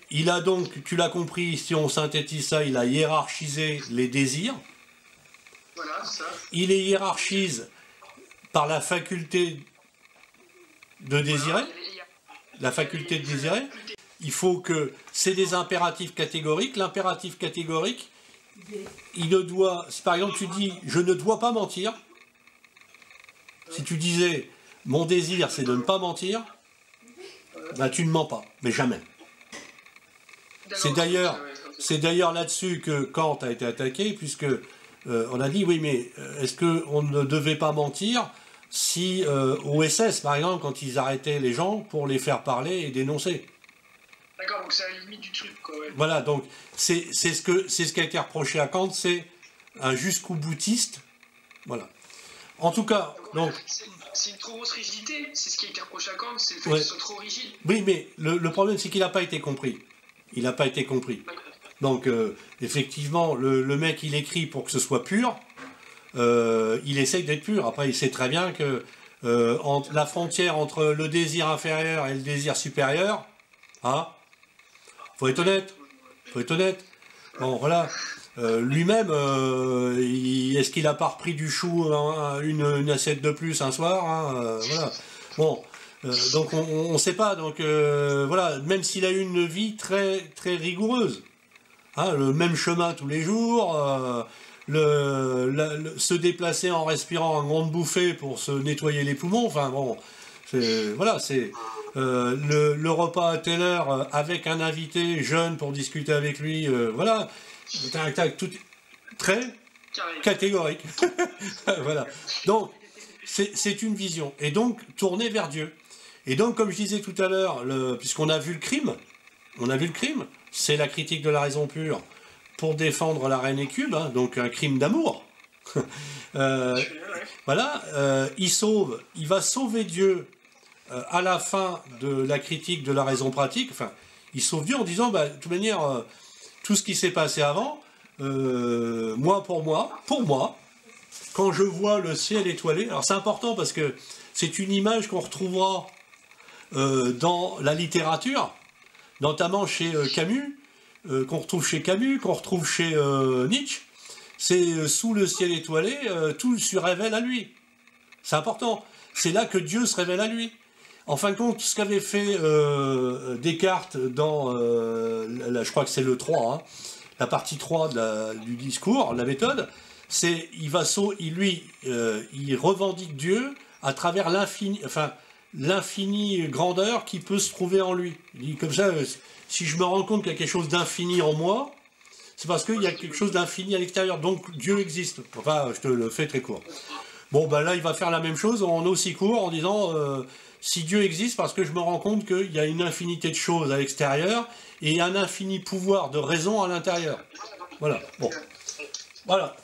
Il a donc, tu l'as compris, si on synthétise ça, il a hiérarchisé les désirs. Voilà, ça. Il les hiérarchise par la faculté de désirer. La faculté de désirer. Il faut que... C'est des impératifs catégoriques. L'impératif catégorique, il ne doit... Par exemple, tu dis « je ne dois pas mentir ». Si tu disais « mon désir, c'est de ne pas mentir », ben, tu ne mens pas, mais jamais. C'est d'ailleurs là-dessus que Kant a été attaqué, puisque on a dit, oui, mais est-ce qu'on ne devait pas mentir si, au SS, par exemple, quand ils arrêtaient les gens pour les faire parler et dénoncer. D'accord, donc c'est à la limite du truc, quoi. Ouais. Voilà, donc c'est ce qui a été reproché à Kant, c'est un jusqu'au boutiste. Voilà. En tout cas, donc... C'est une trop grosse rigidité, c'est ce qui a été reproché à Kant, c'est le fait qu'il soit trop rigide. Oui, mais le problème, c'est qu'il n'a pas été compris. Il n'a pas été compris. Donc, effectivement, le mec, il écrit pour que ce soit pur. Il essaye d'être pur. Après, il sait très bien que la frontière entre le désir inférieur et le désir supérieur, hein, faut être honnête. Faut être honnête. Bon, voilà. Lui-même, est-ce qu'il n'a pas repris du chou une assiette de plus un soir, hein, voilà. Bon, donc on ne sait pas. Donc voilà, même s'il a eu une vie très très rigoureuse, hein, le même chemin tous les jours, se déplacer en respirant un grande bouffée pour se nettoyer les poumons. Enfin bon, voilà, c'est le repas à telle heure avec un invité jeune pour discuter avec lui. Voilà. Tout très catégorique. Voilà. Donc, c'est une vision. Et donc, tourner vers Dieu. Et donc, comme je disais tout à l'heure, puisqu'on a vu le crime, c'est la critique de la raison pure pour défendre la reine Écube, hein, donc un crime d'amour. Voilà. Il va sauver Dieu à la fin de la critique de la raison pratique. Enfin, il sauve Dieu en disant, bah, de toute manière... tout ce qui s'est passé avant, pour moi, quand je vois le ciel étoilé, alors c'est important parce que c'est une image qu'on retrouvera dans la littérature, notamment chez Camus, qu'on retrouve chez Camus, qu'on retrouve chez Nietzsche, c'est sous le ciel étoilé, tout se révèle à lui. C'est important. C'est là que Dieu se révèle à lui. En fin de compte, ce qu'avait fait Descartes dans, je crois que c'est le 3, hein, la partie 3 du discours, la méthode, c'est il revendique Dieu à travers l'infinie grandeur qui peut se trouver en lui. Il dit comme ça, si je me rends compte qu'il y a quelque chose d'infini en moi, c'est parce qu'il y a quelque chose d'infini à l'extérieur, donc Dieu existe. Enfin, je te le fais très court. Bon, ben là, il va faire la même chose en aussi court, en disant... si Dieu existe, parce que je me rends compte qu'il y a une infinité de choses à l'extérieur et un infini pouvoir de raison à l'intérieur. Voilà. Bon. Voilà.